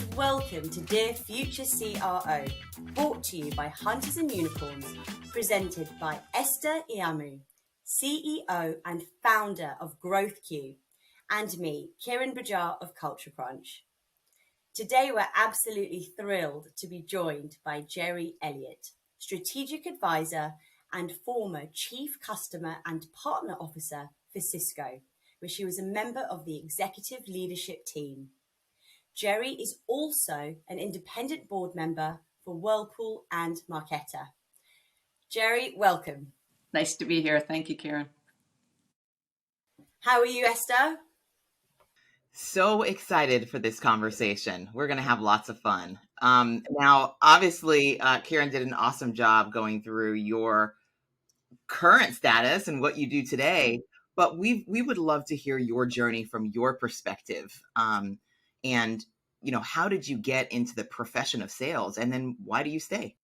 and welcome to Dear Future CRO, brought to you by Hunters and Unicorns, presented by Ayorinde-Iyamu, CEO and founder of GrowthQ, and me, Kiran Bajar of Culture Crunch. Today we're absolutely thrilled to be joined by Gerri Elliott, Strategic Advisor and former Chief Customer and Partner Officer for Cisco, where she was a member of the executive leadership team. Gerri is also an independent board member for Whirlpool and Marqeta. Gerri, welcome. Nice to be here. Thank you, Karen. How are you, Esther? So excited for this conversation. We're going to have lots of fun. Now, obviously, Karen did an awesome job going through your current status and what you do today, but we would love to hear your journey from your perspective. And, how did you get into the profession of sales? And then why do you stay?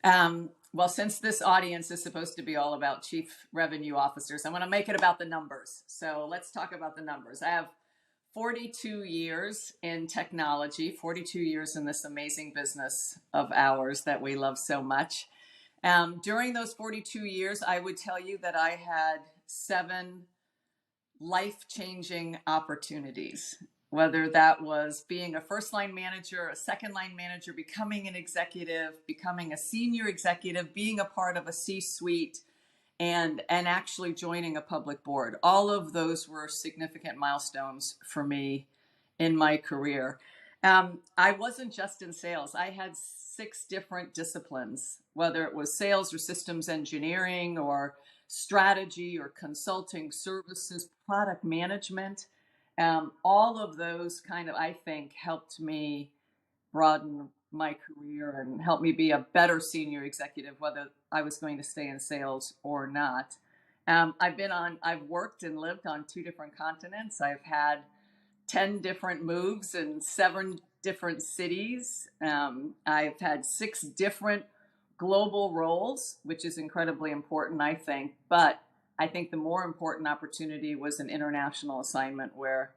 Well, since this audience is supposed to be all about chief revenue officers, I want to make it about the numbers. So let's talk about the numbers. I have 42 years in technology, 42 years in this amazing business of ours that we love so much. During those 42 years, I would tell you that I had 7 life-changing opportunities, whether that was being a first-line manager, a second-line manager, becoming an executive, becoming a senior executive, being a part of a C-suite, and actually joining a public board. All of those were significant milestones for me in my career. I wasn't just in sales. I had 6 different disciplines, whether it was sales or systems engineering or strategy or consulting services, product management. All of those kind of, I think, helped me broaden my career and help me be a better senior executive, whether I was going to stay in sales or not. I've worked and lived on 2 different continents. I've had 10 different moves in 7 different cities. I've had 6 different global roles, which is incredibly important, I think. But I think the more important opportunity was an international assignment where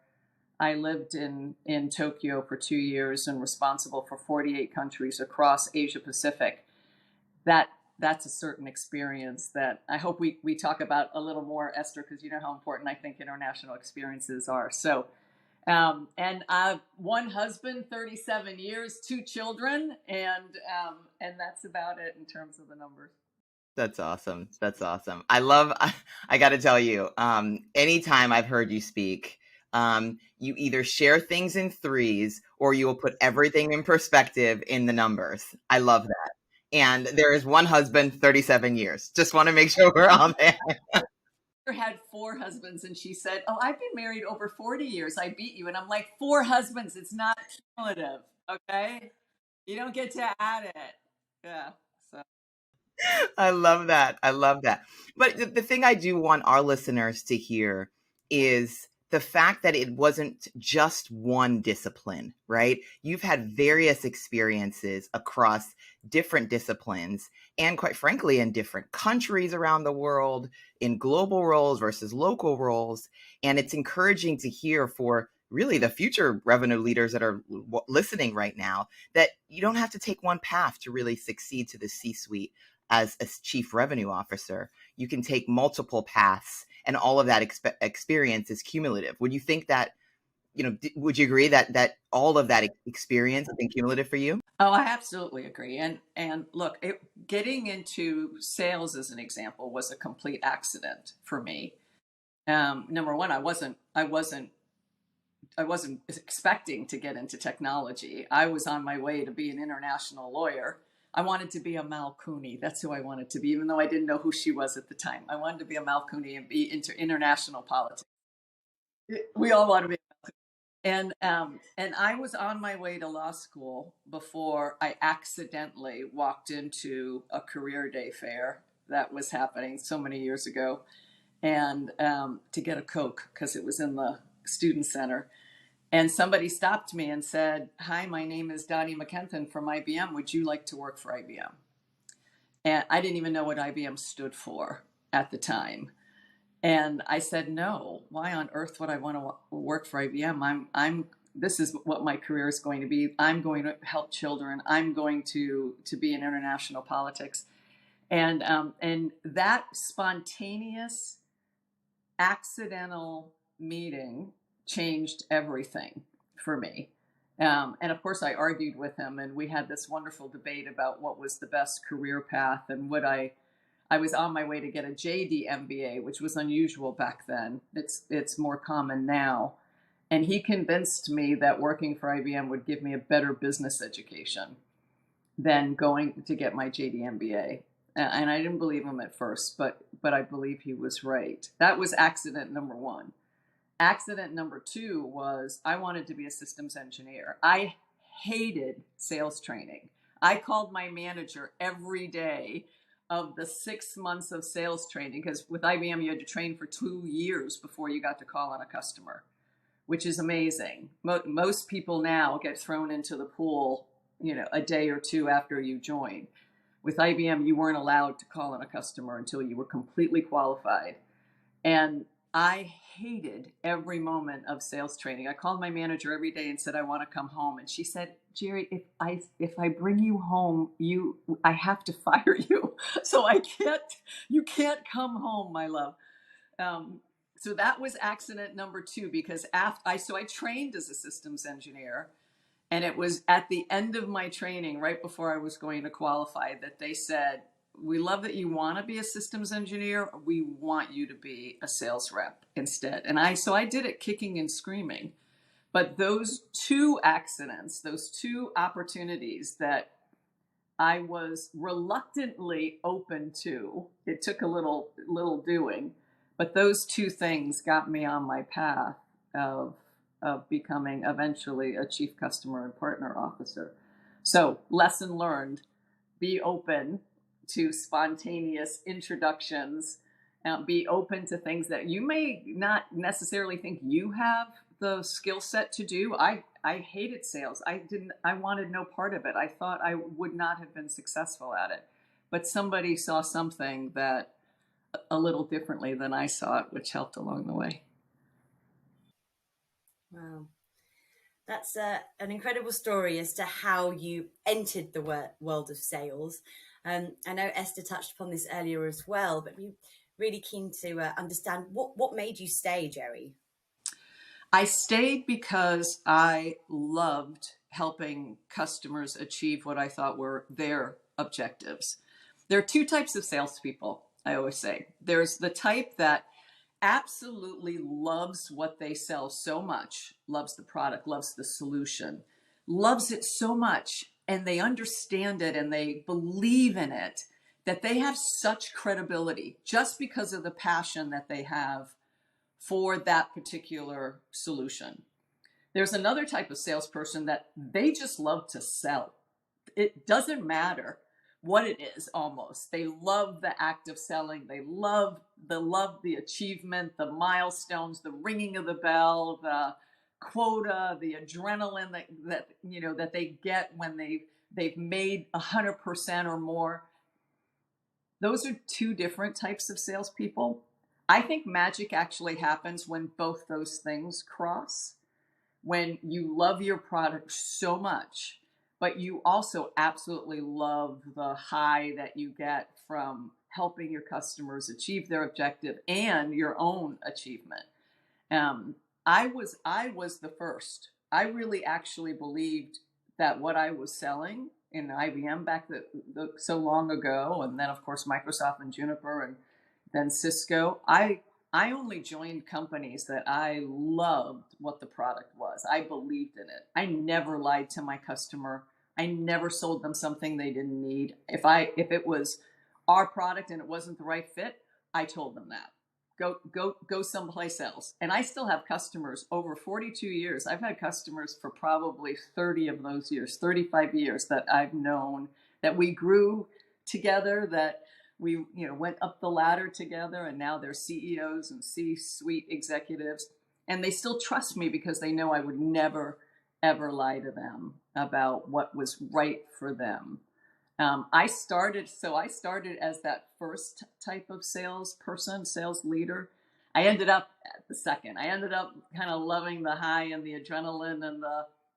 I lived in Tokyo for 2 years and responsible for 48 countries across Asia Pacific. That's a certain experience that I hope we talk about a little more, Esther, because you know how important I think international experiences are. So, and one husband, 37 years, 2 children, and that's about it in terms of the numbers. That's awesome. That's awesome. I got to tell you, anytime I've heard you speak, you either share things in 3s or you will put everything in perspective in the numbers. I love that. And there is one husband, 37 years. Just want to make sure we're on there. Had 4 husbands, and she said, "Oh, I've been married over 40 years. I beat you." And I'm like, 4 husbands. It's not cumulative. Okay. You don't get to add it. Yeah. So. I love that. I love that. But the thing I do want our listeners to hear is the fact that it wasn't just one discipline, right? You've had various experiences across different disciplines and, quite frankly, in different countries around the world, in global roles versus local roles. And it's encouraging to hear for really the future revenue leaders that are listening right now that you don't have to take one path to really succeed to the C-suite as a chief revenue officer. You can take multiple paths, and all of that experience is cumulative. Would you think that, would you agree that all of that experience has been cumulative for you? Oh, I absolutely agree. And look, getting into sales as an example was a complete accident for me. Number one, I wasn't expecting to get into technology. I was on my way to be an international lawyer. I wanted to be a Mal Cooney. That's who I wanted to be, even though I didn't know who she was at the time. I wanted to be a Mal Cooney and be into international politics. We all want to be. And I was on my way to law school before I accidentally walked into a career day fair that was happening so many years ago, and to get a Coke because it was in the student center. And somebody stopped me and said, "Hi, my name is Donnie McKenton from IBM. Would you like to work for IBM?" And I didn't even know what IBM stood for at the time. And I said, "No, why on earth would I want to work for IBM? this is what my career is going to be. I'm going to help children. I'm going to be in international politics. And that spontaneous, accidental meeting changed everything for me. And of course, I argued with him, and we had this wonderful debate about what was the best career path. And I was on my way to get a JD MBA, which was unusual back then. It's more common now. And he convinced me that working for IBM would give me a better business education than going to get my JD MBA. And I didn't believe him at first, but I believe he was right. That was accident number one. Accident number two was I wanted to be a systems engineer. I hated sales training. I called my manager every day of the 6 months of sales training, because with IBM, you had to train for 2 years before you got to call on a customer, which is amazing. Most people now get thrown into the pool, a day or two after you join. With IBM, you weren't allowed to call on a customer until you were completely qualified. And I hated every moment of sales training. I called my manager every day and said, I want to come home. And she said, Gerri, if I bring you home, I have to fire you. So you can't come home, my love. So that was accident number two, because I trained as a systems engineer. And it was at the end of my training, right before I was going to qualify, that they said, we love that you want to be a systems engineer. We want you to be a sales rep instead. And I did it kicking and screaming. But those two accidents, those two opportunities that I was reluctantly open to, it took a little doing, but those two things got me on my path of becoming eventually a chief customer and partner officer. So lesson learned, be open to spontaneous introductions, be open to things that you may not necessarily think you have the skill set to do. I hated sales. I wanted no part of it. I thought I would not have been successful at it, but somebody saw something that a little differently than I saw it, which helped along the way. Wow. That's an incredible story as to how you entered the world of sales. I know Esther touched upon this earlier as well, but we're really keen to understand what made you stay, Gerri? I stayed because I loved helping customers achieve what I thought were their objectives. There are two types of salespeople, I always say. There's the type that absolutely loves what they sell so much, loves the product, loves the solution, loves it so much, and they understand it and they believe in it, that they have such credibility just because of the passion that they have for that particular solution. There's another type of salesperson that they just love to sell. It doesn't matter what it is, almost. They love the act of selling. They love the achievement, the milestones, the ringing of the bell, the quota, the adrenaline that they get when they've made 100% or more. Those are two different types of salespeople. I think magic actually happens when both those things cross. When you love your product so much, but you also absolutely love the high that you get from helping your customers achieve their objective and your own achievement. I was the first. I really actually believed that what I was selling in IBM back so long ago, and then of course Microsoft and Juniper and then Cisco, I only joined companies that I loved what the product was. I believed in it. I never lied to my customer. I never sold them something they didn't need. If it was our product and it wasn't the right fit, I told them that. Go someplace else. And I still have customers over 42 years. I've had customers for probably 30 of those years, 35 years that I've known, that we grew together, that we went up the ladder together, and now they're CEOs and C-suite executives. And they still trust me because they know I would never, ever lie to them about what was right for them. I started as that first type of salesperson, sales leader. I ended up at the second. I ended up kind of loving the high and the adrenaline and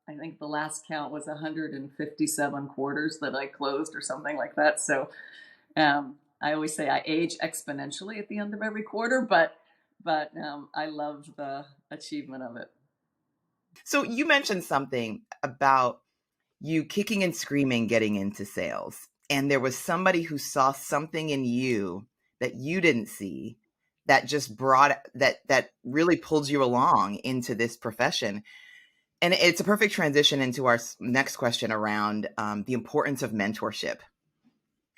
I think the last count was 157 quarters that I closed or something like that. So I always say I age exponentially at the end of every quarter, but I love the achievement of it. So you mentioned something about you kicking and screaming getting into sales, and there was somebody who saw something in you that you didn't see that just brought that really pulled you along into this profession. And it's a perfect transition into our next question around the importance of mentorship.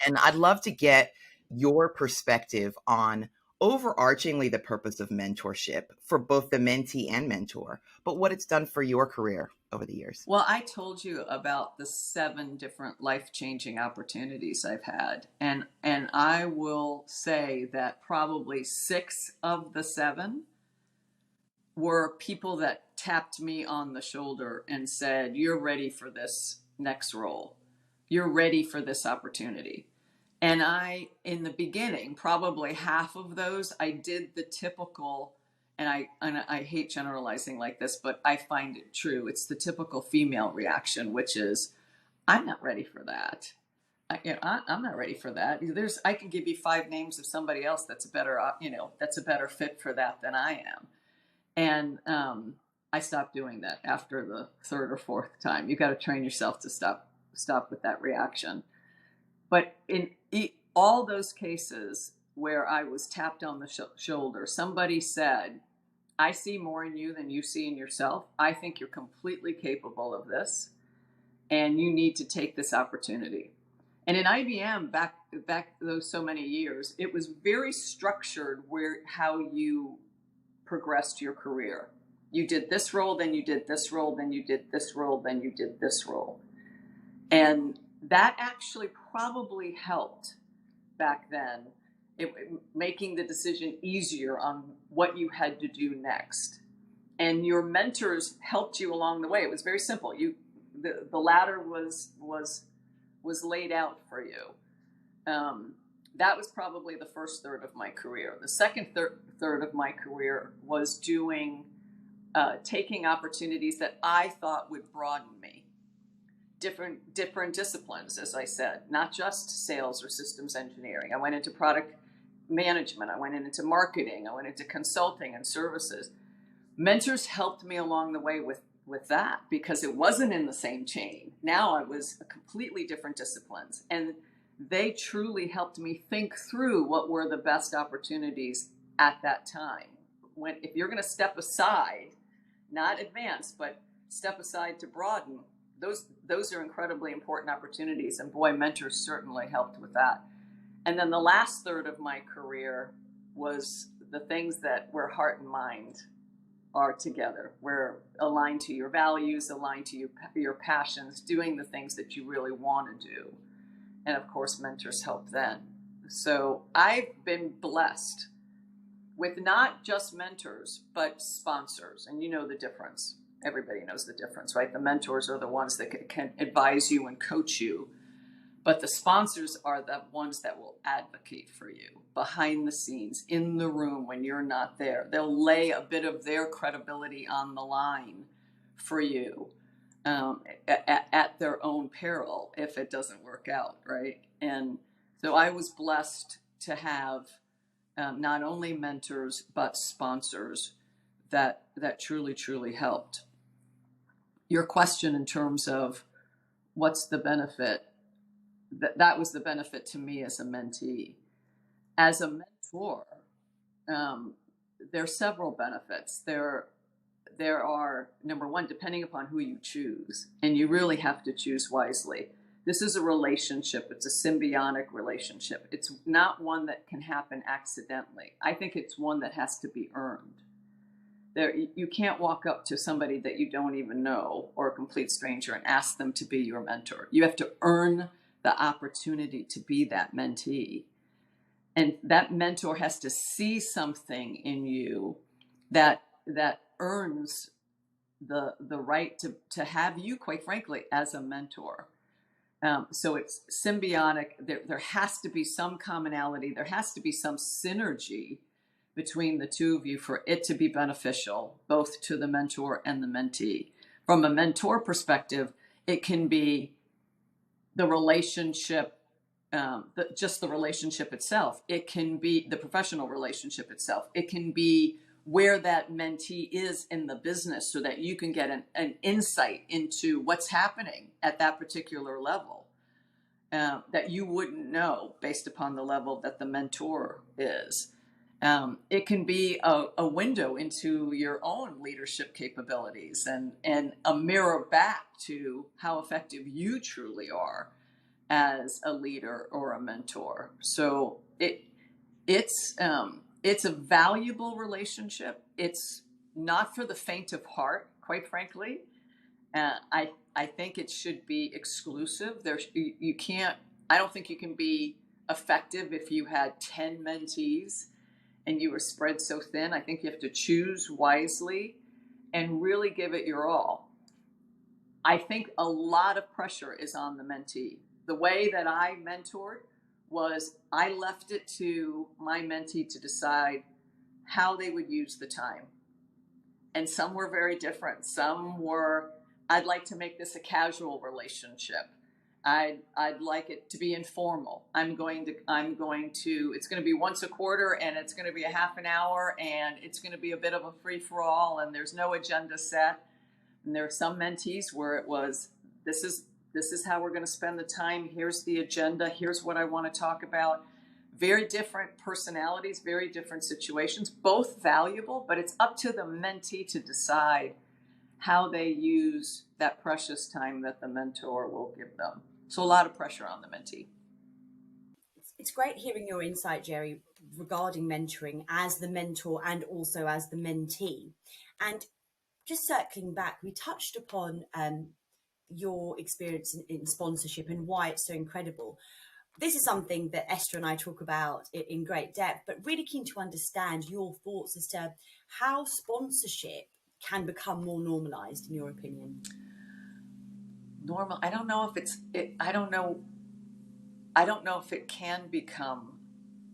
And I'd love to get your perspective on overarchingly the purpose of mentorship for both the mentee and mentor, but what it's done for your career over the years. Well, I told you about the 7 different life-changing opportunities I've had. And I will say that probably 6 of the 7 were people that tapped me on the shoulder and said, "You're ready for this next role. You're ready for this opportunity." And in the beginning, probably half of those, I did the typical, and I hate generalizing like this, but I find it true. It's the typical female reaction, which is, "I'm not ready for that. I'm not ready for that." I can give you 5 names of somebody else that's a better fit for that than I am. And I stopped doing that after the 3rd or 4th time. You got to train yourself to stop with that reaction. But in all those cases where I was tapped on the shoulder, somebody said, "I see more in you than you see in yourself. I think you're completely capable of this, and you need to take this opportunity." And in IBM, back those so many years, it was very structured how you progressed your career. You did this role, then you did this role, then you did this role, then you did this role. And that actually probably helped back then, making the decision easier on what you had to do next. And your mentors helped you along the way. It was very simple. The ladder was laid out for you. That was probably the first third of my career. The second third of my career was taking opportunities that I thought would broaden me. Different disciplines, as I said, not just sales or systems engineering. I went into product management. I went into marketing. I went into consulting and services. Mentors helped me along the way with that because it wasn't in the same chain. Now I was a completely different disciplines, and they truly helped me think through what were the best opportunities at that time. If you're going to step aside, not advance, but step aside to broaden, those are incredibly important opportunities. And boy, mentors certainly helped with that. And then the last third of my career was the things that where heart and mind are together, where aligned to your values, aligned to your passions, doing the things that you really want to do. And of course, mentors help then. So I've been blessed with not just mentors, but sponsors. And you know the difference. Everybody knows the difference, right? The mentors are the ones that can advise you and coach you. But the sponsors are the ones that will advocate for you behind the scenes, in the room when you're not there. They'll lay a bit of their credibility on the line for you. At their own peril if it doesn't work out, right? And so I was blessed to have not only mentors but sponsors that truly helped. Your question in terms of what's the benefit, that was the benefit to me as a mentee. As a mentor, there are several benefits. There are, number one, depending upon who you choose, and you really have to choose wisely. This is a relationship. It's a symbiotic relationship. It's not one that can happen accidentally. I think it's one that has to be earned. You can't walk up to somebody that you don't even know or a complete stranger and ask them to be your mentor. You have to earn the opportunity to be that mentee. And that mentor has to see something in you that earns the right to have you, quite frankly, as a mentor. So it's symbiotic. There has to be some commonality. There has to be some synergy between the two of you for it to be beneficial, both to the mentor and the mentee. From a mentor perspective, it can be the relationship, just the relationship itself. It can be the professional relationship itself. It can be where that mentee is in the business so that you can get an insight into what's happening at that particular level that you wouldn't know based upon the level that the mentor is. It can be a window into your own leadership capabilities and a mirror back to how effective you truly are as a leader or a mentor. So it's a valuable relationship. It's not for the faint of heart, quite frankly. I think it should be exclusive. You can't. I don't think you can be effective if you had 10 mentees and you were spread so thin. I think you have to choose wisely and really give it your all. I think a lot of pressure is on the mentee. The way that I mentored was I left it to my mentee to decide how they would use the time. And some were very different. Some were, I'd like to make this a casual relationship. I'd like it to be informal. It's going to be once a quarter, and it's going to be a half an hour, and it's going to be a bit of a free-for-all, and there's no agenda set. And there are some mentees where it was, this is how we're going to spend the time. Here's the agenda. Here's what I want to talk about. Very different personalities, very different situations, both valuable, but it's up to the mentee to decide how they use that precious time that the mentor will give them. So a lot of pressure on the mentee. It's great hearing your insight, Gerri, regarding mentoring as the mentor and also as the mentee. And just circling back, we touched upon your experience in sponsorship and why it's so incredible. This is something that Esther and I talk about in great depth, but really keen to understand your thoughts as to how sponsorship can become more normalized, in your opinion. Normal. I don't know if it can become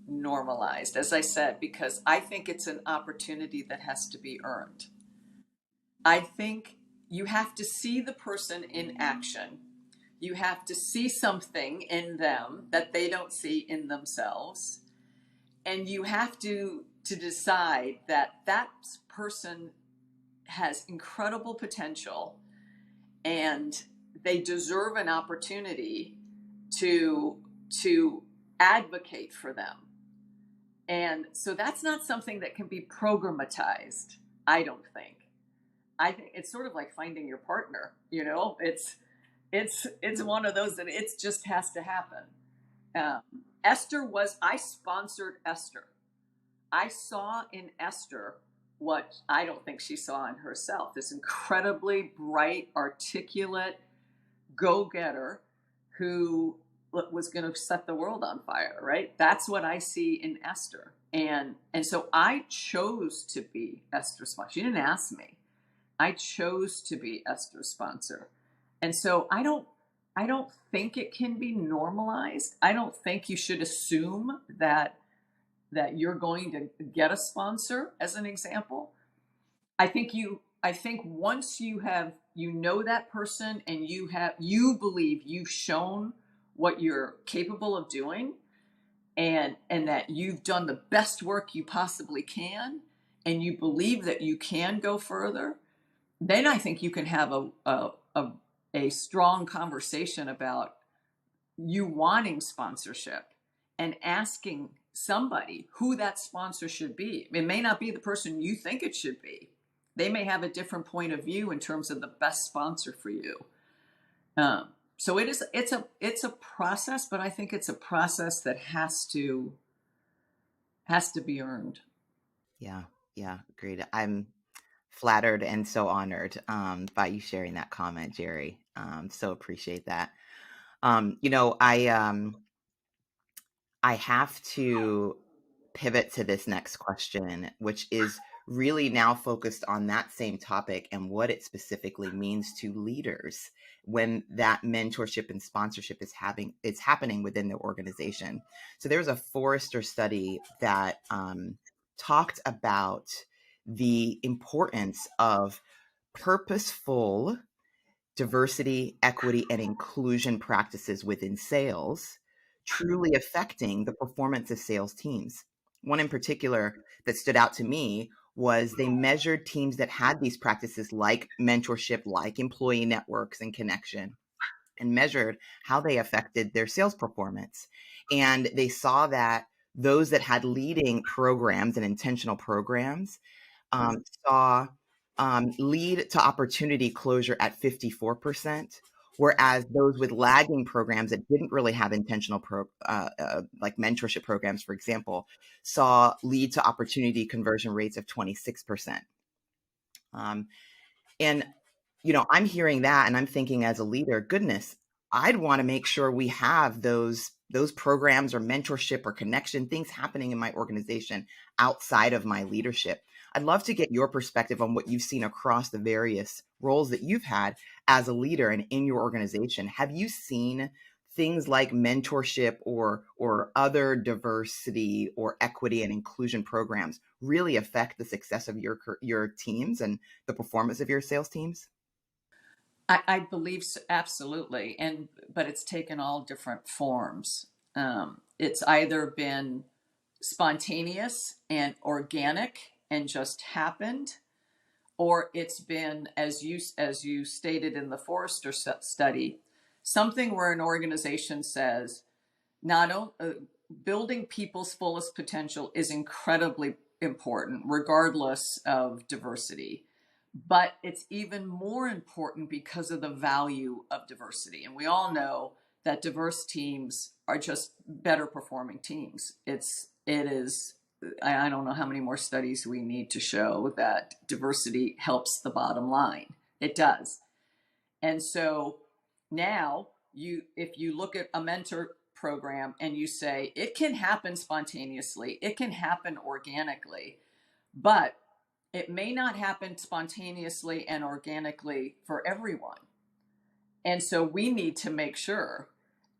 normalized, as I said, because I think it's an opportunity that has to be earned. I think you have to see the person in action. You have to see something in them that they don't see in themselves. And you have to decide that person has incredible potential and they deserve an opportunity to advocate for them. And so that's not something that can be programmatized, I don't think. I think it's sort of like finding your partner, it's one of those that it just has to happen. I sponsored Esther. I saw in Esther what I don't think she saw in herself, this incredibly bright, articulate go-getter who was going to set the world on fire, right? That's what I see in Esther. And so I chose to be Esther's sponsor. She didn't ask me. I chose to be Esther's sponsor. And so I don't think it can be normalized. I don't think you should assume that you're going to get a sponsor, as an example. I think once you know that person and you believe you've shown what you're capable of doing and that you've done the best work you possibly can and you believe that you can go further, then I think you can have a strong conversation about you wanting sponsorship and asking somebody who that sponsor should be. It may not be the person you think it should be. They may have a different point of view in terms of the best sponsor for you. So it's a process, but I think it's a process that has to be earned. Yeah, great. I'm flattered and so honored by you sharing that comment, Gerri. So appreciate that. I have to pivot to this next question, which is really now focused on that same topic and what it specifically means to leaders when that mentorship and sponsorship is happening within their organization. So there's a Forrester study that talked about the importance of purposeful diversity, equity, and inclusion practices within sales truly affecting the performance of sales teams. One in particular that stood out to me was they measured teams that had these practices like mentorship, like employee networks and connection, and measured how they affected their sales performance. And they saw that those that had leading programs and intentional programs saw lead to opportunity closure at 54%, whereas those with lagging programs that didn't really have intentional like mentorship programs, for example, saw lead to opportunity conversion rates of 26%. And I'm hearing that and I'm thinking as a leader, goodness, I'd want to make sure we have those programs or mentorship or connection things happening in my organization outside of my leadership. I'd love to get your perspective on what you've seen across the various roles that you've had as a leader and in your organization. Have you seen things like mentorship or other diversity or equity and inclusion programs really affect the success of your teams and the performance of your sales teams? I believe so, absolutely, but it's taken all different forms. It's either been spontaneous and organic and just happened, or it's been, as you stated in the Forrester study, something where an organization says, building people's fullest potential is incredibly important, regardless of diversity. But it's even more important because of the value of diversity. And we all know that diverse teams are just better performing teams. I don't know how many more studies we need to show that diversity helps the bottom line. It does. And so now if you look at a mentor program and you say, it can happen spontaneously, it can happen organically, but it may not happen spontaneously and organically for everyone. And so we need to make sure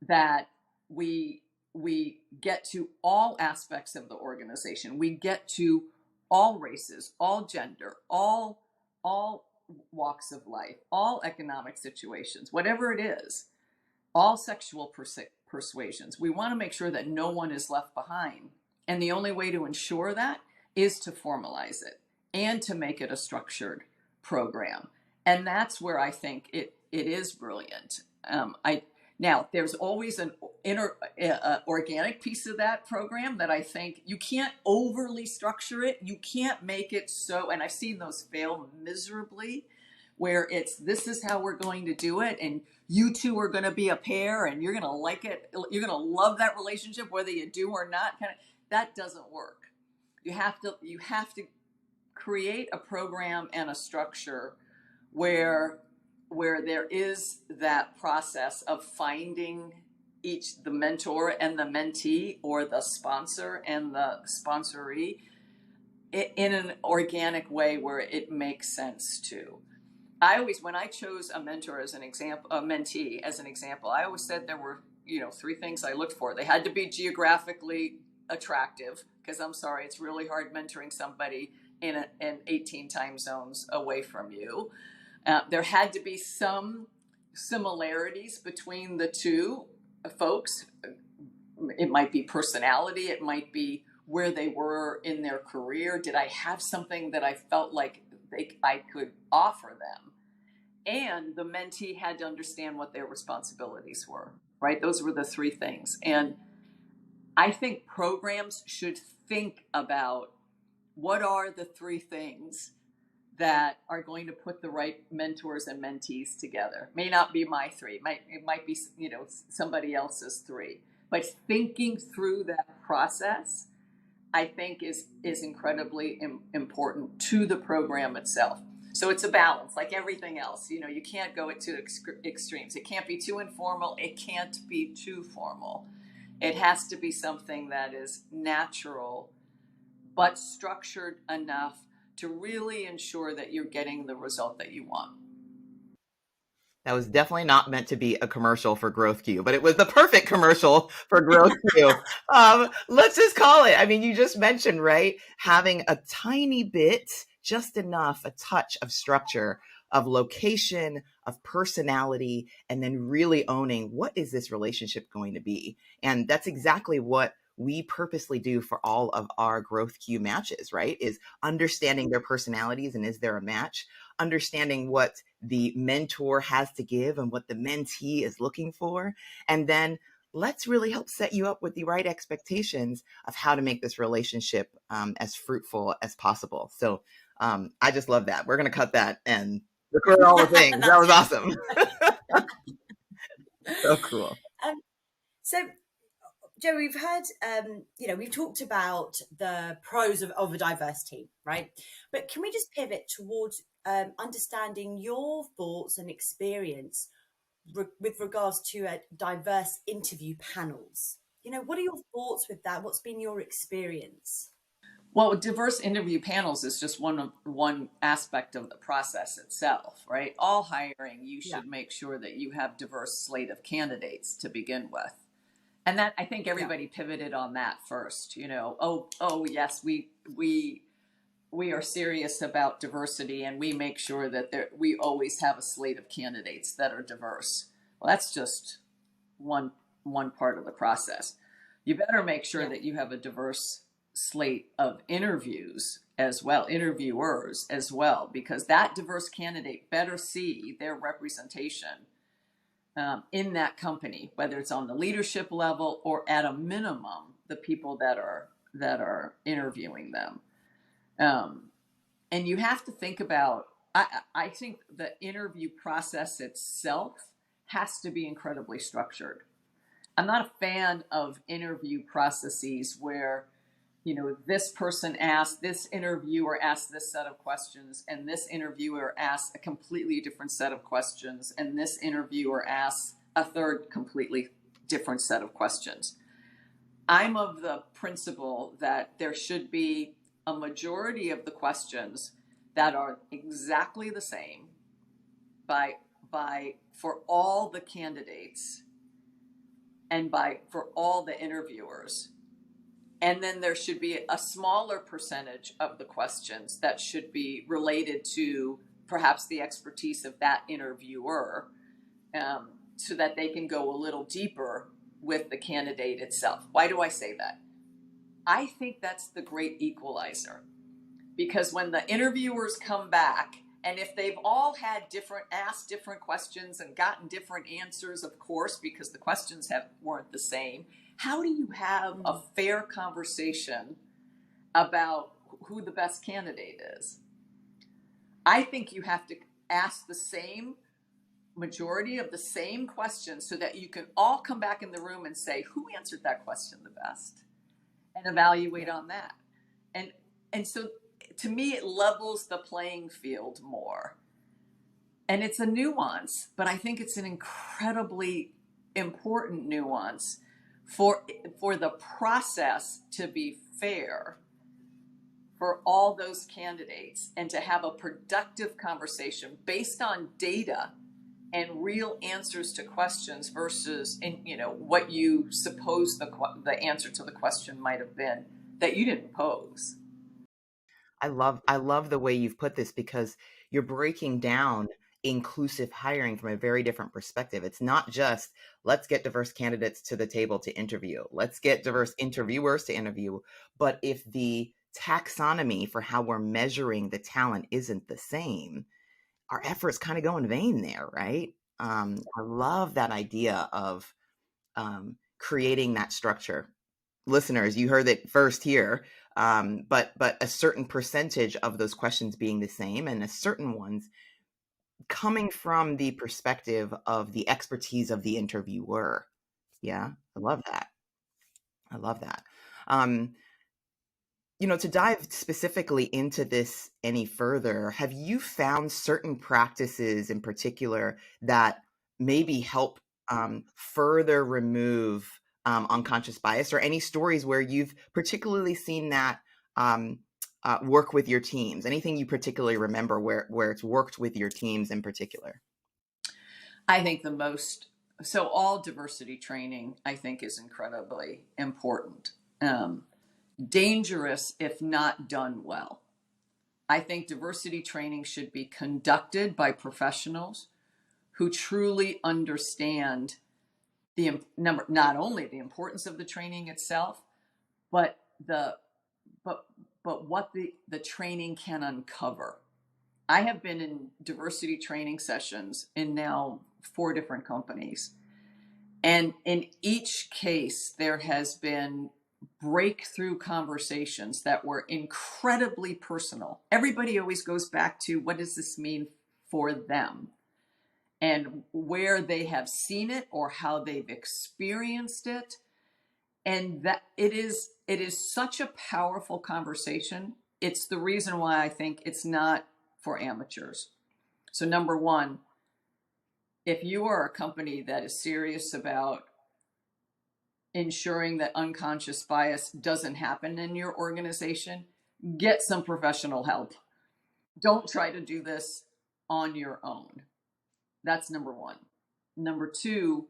that we get to all aspects of the organization. We get to all races, all gender, all walks of life, all economic situations, whatever it is, all sexual persuasions. We want to make sure that no one is left behind. And the only way to ensure that is to formalize it and to make it a structured program. And that's where I think it is brilliant. Now, there's always an organic piece of that program that I think you can't overly structure it. You can't make it so, and I've seen those fail miserably, where this is how we're going to do it, and you two are going to be a pair, and you're going to like it. You're going to love that relationship, whether you do or not. That doesn't work. You have to create a program and a structure where there is that process of finding the mentor and the mentee, or the sponsor and the sponsoree, in an organic way where it makes sense to. When I chose a mentor as an example, a mentee as an example, I always said there were, 3 things I looked for. They had to be geographically attractive, because I'm sorry, it's really hard mentoring somebody in 18 time zones away from you. There had to be some similarities between the two folks. It might be personality, it might be where they were in their career. Did I have something that I felt like I could offer them? And the mentee had to understand what their responsibilities were, right? Those were the 3 things. And I think programs should think about what are the 3 things that are going to put the right mentors and mentees together. May not be my 3. It might be somebody else's 3. But thinking through that process, I think, is incredibly important to the program itself. So it's a balance, like everything else. You can't go to extremes. It can't be too informal. It can't be too formal. It has to be something that is natural, but structured enough to really ensure that you're getting the result that you want. That was definitely not meant to be a commercial for GrowthQ, but it was the perfect commercial for GrowthQ. Let's just call it. I mean, you just mentioned, right? Having a tiny bit, just enough, a touch of structure, of location, of personality, and then really owning what is this relationship going to be? And that's exactly what we purposely do for all of our GrowthQ matches, right? Is understanding their personalities and is there a match? Understanding what the mentor has to give and what the mentee is looking for. And then let's really help set you up with the right expectations of how to make this relationship as fruitful as possible. So I just love that. We're going to cut that and record all the things. That was awesome. So cool. So, Joe, we've heard, we've talked about the pros of a diverse team, right? But can we just pivot towards understanding your thoughts and experience with regards to diverse interview panels? What are your thoughts with that? What's been your experience? Well, diverse interview panels is just one aspect of the process itself, right? All hiring, you should make sure that you have diverse slate of candidates to begin with. And that, I think everybody pivoted on that first, yes, we are serious about diversity and we make sure that we always have a slate of candidates that are diverse. Well, that's just one part of the process. You better make sure that you have a diverse slate of interviewers as well, because that diverse candidate better see their representation in that company, whether it's on the leadership level or at a minimum, the people that are interviewing them. And you have to think about, I think the interview process itself has to be incredibly structured. I'm not a fan of interview processes where, this interviewer asked this set of questions, and this interviewer asked a completely different set of questions, and this interviewer asks a third completely different set of questions. I'm of the principle that there should be a majority of the questions that are exactly the same for all the candidates and for all the interviewers. And then there should be a smaller percentage of the questions that should be related to perhaps the expertise of that interviewer, so that they can go a little deeper with the candidate itself. Why do I say that? I think that's the great equalizer. Because when the interviewers come back, and if they've all had asked different questions and gotten different answers, of course, because the questions weren't the same, how do you have a fair conversation about who the best candidate is? I think you have to ask the same majority of the same questions so that you can all come back in the room and say, who answered that question the best? And evaluate on that. And so to me, it levels the playing field more. And it's a nuance, but I think it's an incredibly important nuance for the process to be fair for all those candidates and to have a productive conversation based on data and real answers to questions versus what you suppose the answer to the question might have been that you didn't pose. I love the way you've put this, because you're breaking down inclusive hiring from a very different perspective. It's not just let's get diverse candidates to the table to interview. Let's get diverse interviewers to interview. But if the taxonomy for how we're measuring the talent isn't the same, our efforts kind of go in vain there, right? I love that idea of creating that structure. Listeners, you heard it first here, but a certain percentage of those questions being the same, and a certain ones coming from the perspective of the expertise of the interviewer. Yeah, I love that. To dive specifically into this any further, have you found certain practices in particular that maybe help further remove unconscious bias, or any stories where you've particularly seen that work with your teams? Anything you particularly remember where it's worked with your teams in particular? I think so all diversity training, I think, is incredibly important. Dangerous if not done well. I think diversity training should be conducted by professionals who truly understand not only the importance of the training itself, but what the training can uncover. I have been in diversity training sessions in now 4 different companies. And in each case, there has been breakthrough conversations that were incredibly personal. Everybody always goes back to, what does this mean for them? And where they have seen it or how they've experienced it. And that it is such a powerful conversation. It's the reason why I think it's not for amateurs. So number one, if you are a company that is serious about ensuring that unconscious bias doesn't happen in your organization, get some professional help. Don't try to do this on your own. That's number one. Number two,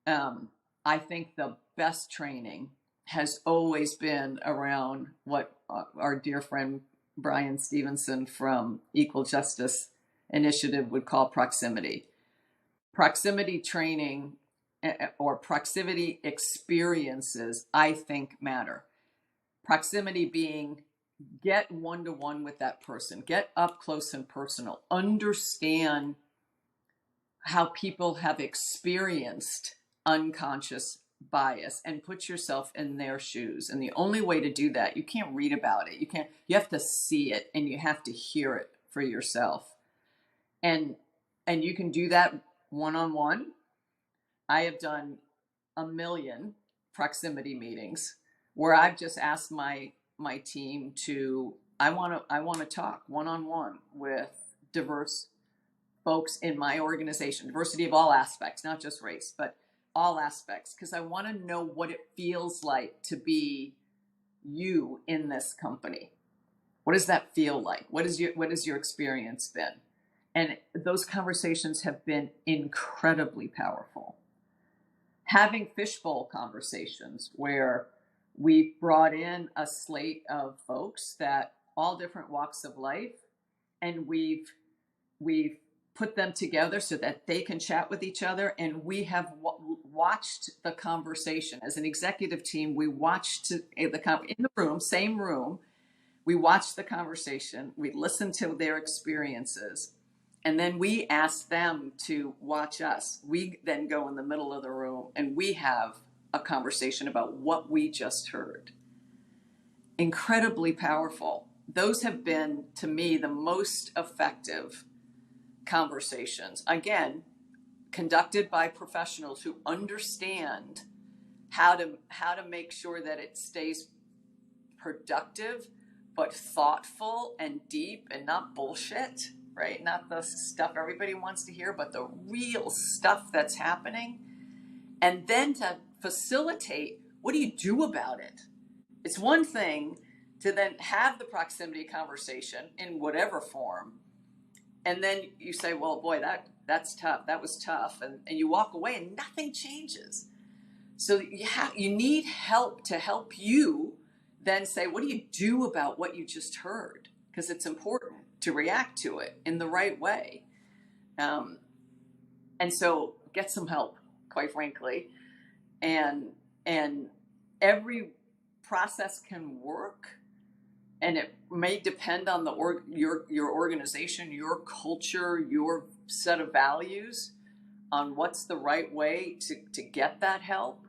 I think the best training has always been around what our dear friend Brian Stevenson from Equal Justice Initiative would call proximity. Proximity training or proximity experiences, I think, matter. Proximity being get one-to-one with that person, get up close and personal, understand how people have experienced unconscious bias and put yourself in their shoes. And the only way to do that, you can't read about it. You have to see it and you have to hear it for yourself. And you can do that one-on-one. I have done 1 million proximity meetings where I've just asked my team to, I want to talk one-on-one with diverse folks in my organization, diversity of all aspects, not just race, but all aspects, because I want to know what it feels like to be you in this company. What does that feel like? What has your experience been? And those conversations have been incredibly powerful. Having fishbowl conversations where we've brought in a slate of folks that all different walks of life, and we've put them together so that they can chat with each other, and we have watched the conversation. As an executive team, we watched in the room, same room, we watched the conversation, we listened to their experiences, and then we ask them to watch us. We then go in the middle of the room and we have a conversation about what we just heard. Incredibly powerful. Those have been, to me, the most effective conversations. Again, conducted by professionals who understand how to make sure that it stays productive, but thoughtful and deep and not bullshit. Right? Not the stuff everybody wants to hear, but the real stuff that's happening. And then to facilitate, what do you do about it? It's one thing to then have the proximity conversation in whatever form. And then you say, well, boy, that's tough. That was tough. And you walk away and nothing changes. So you need help to help you then say, what do you do about what you just heard? Because it's important to react to it in the right way. And so get some help, quite frankly. And every process can work, and it may depend on your organization, your culture, your set of values, on what's the right way to get that help.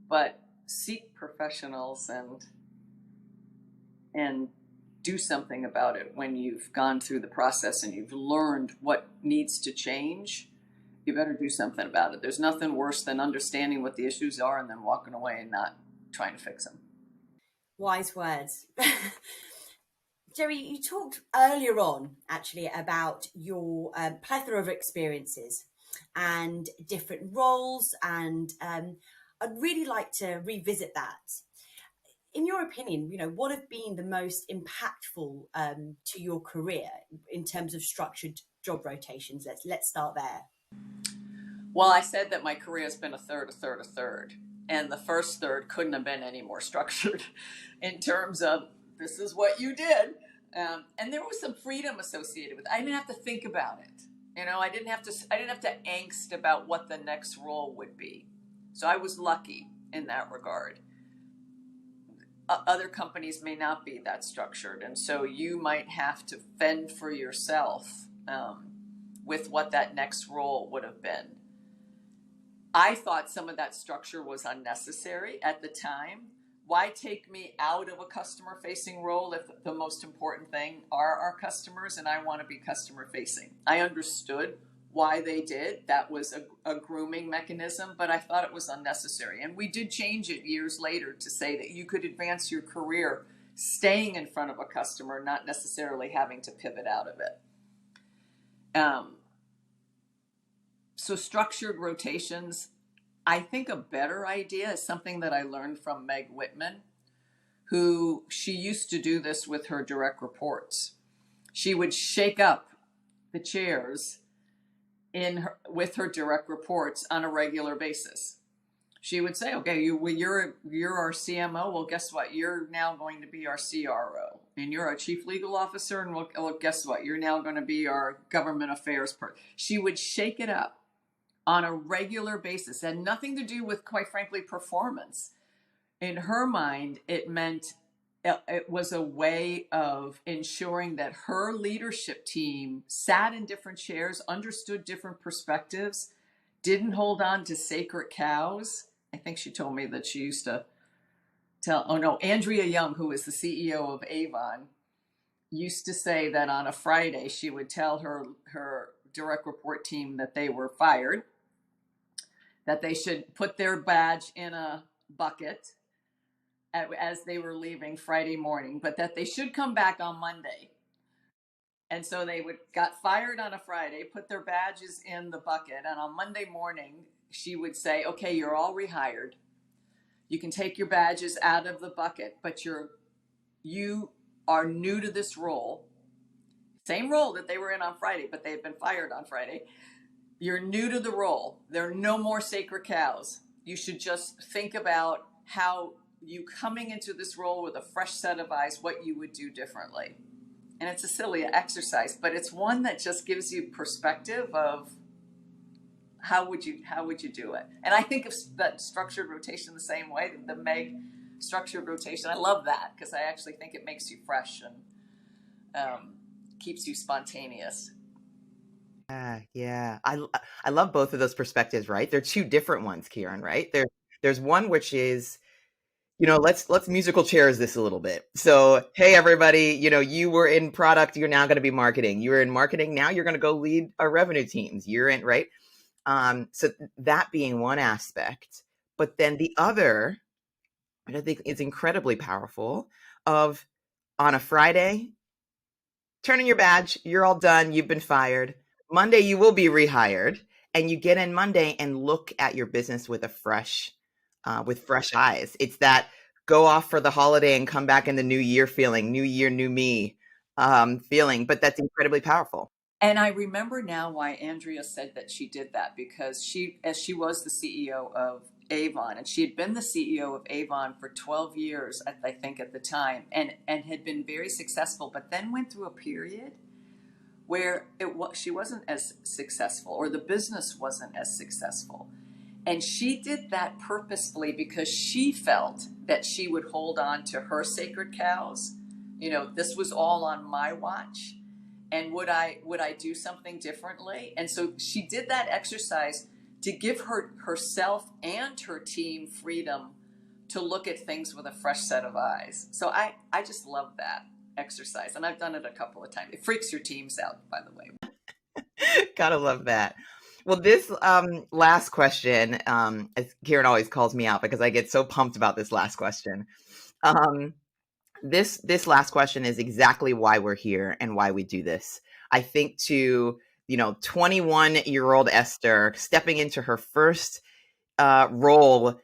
But seek professionals and do something about it when you've gone through the process and you've learned what needs to change. You better do something about it. There's nothing worse than understanding what the issues are and then walking away and not trying to fix them. Wise words. Gerri, you talked earlier on actually about your plethora of experiences and different roles, and I'd really like to revisit that. In your opinion, what have been the most impactful to your career in terms of structured job rotations? Let's start there. Well, I said that my career has been a third, a third, a third. And the first third couldn't have been any more structured in terms of this is what you did. And there was some freedom associated with it. I didn't have to think about it. I didn't have to angst about what the next role would be. So I was lucky in that regard. Other companies may not be that structured. And so you might have to fend for yourself with what that next role would have been. I thought some of that structure was unnecessary at the time. Why take me out of a customer-facing role if the most important thing are our customers and I want to be customer-facing? I understood why they did. That was a grooming mechanism, but I thought it was unnecessary. And we did change it years later to say that you could advance your career staying in front of a customer, not necessarily having to pivot out of it. So structured rotations, I think a better idea is something that I learned from Meg Whitman, who she used to do this with her direct reports. She would shake up the chairs with her direct reports on a regular basis. She would say, okay, you're our CMO. Well, guess what? You're now going to be our CRO. And you're our chief legal officer. And well, guess what? You're now going to be our government affairs person. She would shake it up on a regular basis. It had nothing to do with, quite frankly, performance. In her mind, it meant it was a way of ensuring that her leadership team sat in different chairs, understood different perspectives, didn't hold on to sacred cows. I think she told me that she used to Andrea Jung, who is the CEO of Avon, used to say that on a Friday, she would tell her direct report team that they were fired, that they should put their badge in a bucket as they were leaving Friday morning, but that they should come back on Monday. And so they got fired on a Friday, put their badges in the bucket, and on Monday morning, she would say, okay, you're all rehired. You can take your badges out of the bucket, but you are new to this role. Same role that they were in on Friday, but they had been fired on Friday. You're new to the role. There are no more sacred cows. You should just think about how you coming into this role with a fresh set of eyes, what you would do differently. And it's a silly exercise, but it's one that just gives you perspective of how would you do it. And I think of that structured rotation the same way, the Meg structured rotation. I love that because I actually think it makes you fresh and keeps you spontaneous. Yeah. I love both of those perspectives, right? They're two different ones, Kieran, right? There's one which is, let's musical chairs this a little bit. So, hey, everybody, you were in product, you're now going to be marketing. You were in marketing, now you're going to go lead our revenue teams. You're in, right? So that being one aspect, but then the other, I think is incredibly powerful, of on a Friday, turn in your badge, you're all done, you've been fired. Monday, you will be rehired, and you get in Monday and look at your business with fresh eyes. It's that go off for the holiday and come back in the new year feeling, new year, new me feeling, but that's incredibly powerful. And I remember now why Andrea said that she did that, because she was the CEO of Avon, and she had been the CEO of Avon for 12 years, I think at the time, and had been very successful, but then went through a period where she wasn't as successful, or the business wasn't as successful. And she did that purposefully because she felt that she would hold on to her sacred cows. This was all on my watch. And would I do something differently? And so she did that exercise to give herself and her team freedom to look at things with a fresh set of eyes. So I just love that exercise. And I've done it a couple of times. It freaks your teams out, by the way. Gotta love that. Well, this last question, as Kieran always calls me out because I get so pumped about this last question. This last question is exactly why we're here and why we do this. I think to 21-year-old Esther stepping into her first role,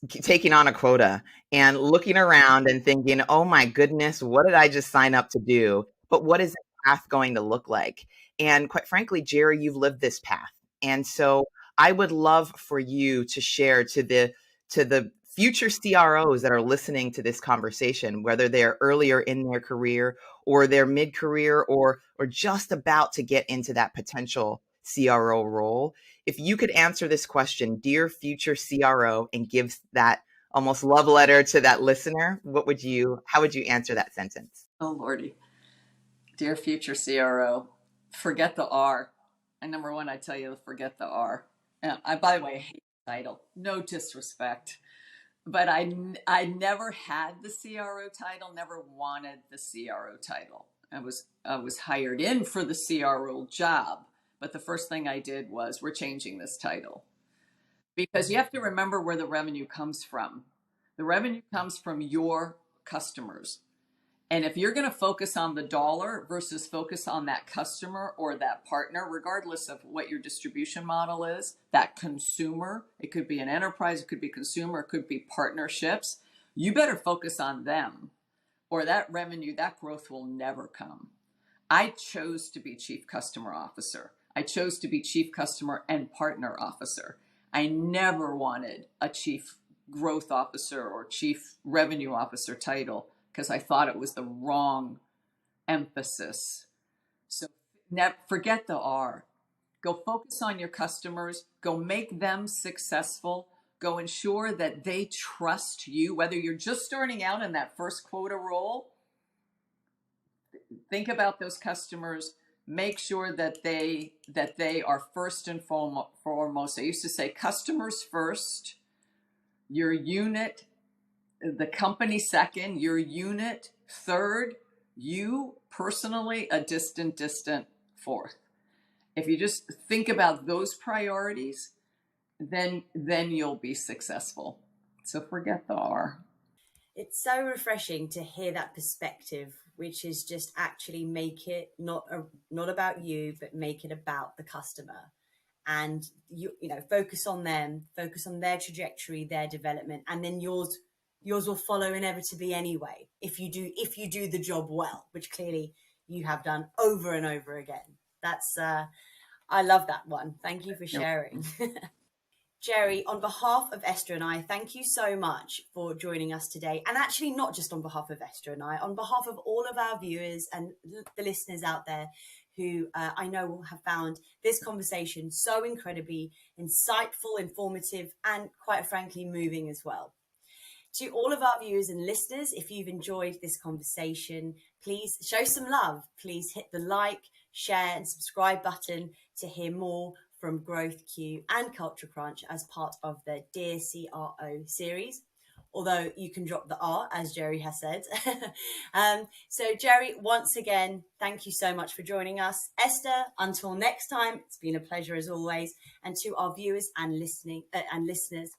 taking on a quota and looking around and thinking, oh my goodness, what did I just sign up to do? But what is the path going to look like? And quite frankly, Gerri, you've lived this path. And so I would love for you to share to the future CROs that are listening to this conversation, whether they're earlier in their career or they're mid-career or just about to get into that potential CRO role. If you could answer this question, dear future CRO, and give that almost love letter to that listener, how would you answer that sentence? Oh, Lordy. Dear future CRO, forget the R. And number one, I tell you, forget the R. I, by the way, hate the title. No disrespect. But I never had the CRO title, never wanted the CRO title. I was hired in for the CRO job. But the first thing I did was, we're changing this title. Because you have to remember where the revenue comes from. The revenue comes from your customers. And if you're going to focus on the dollar versus focus on that customer or that partner, regardless of what your distribution model is, that consumer, it could be an enterprise, it could be consumer, it could be partnerships, you better focus on them, or that revenue, that growth will never come. I chose to be Chief Customer Officer. I chose to be Chief Customer and Partner Officer. I never wanted a Chief Growth Officer or Chief Revenue Officer title, because I thought it was the wrong emphasis. So forget the R. Go focus on your customers. Go make them successful. Go ensure that they trust you, whether you're just starting out in that first quota role. Think about those customers. Make sure that they are first and foremost. I used to say customers first, your unit, the company second, your unit third, you personally a distant fourth. If you just think about those priorities, then you'll be successful. So forget the R. It's so refreshing to hear that perspective, which is just actually make it not about you, but make it about the customer. And you know, focus on them, focus on their trajectory, their development, and then yours will follow inevitably anyway, if you do the job well, which clearly you have done over and over again. That's I love that one. Thank you for sharing. Gerri, on behalf of Esther and I, thank you so much for joining us today. And actually, not just on behalf of Esther and I, on behalf of all of our viewers and the listeners out there who I know will have found this conversation so incredibly insightful, informative, and quite frankly, moving as well. To all of our viewers and listeners, if you've enjoyed this conversation, please show some love. Please hit the like, share, and subscribe button to hear more from GrowthQ and Culture Crunch as part of the Dear CRO series. Although you can drop the R, as Gerri has said. So Gerri, once again, thank you so much for joining us. Esther, until next time, it's been a pleasure as always. And to our viewers and listeners,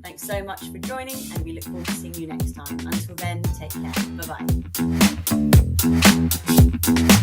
thanks so much for joining, and we look forward to seeing you next time. Until then, take care. Bye-bye.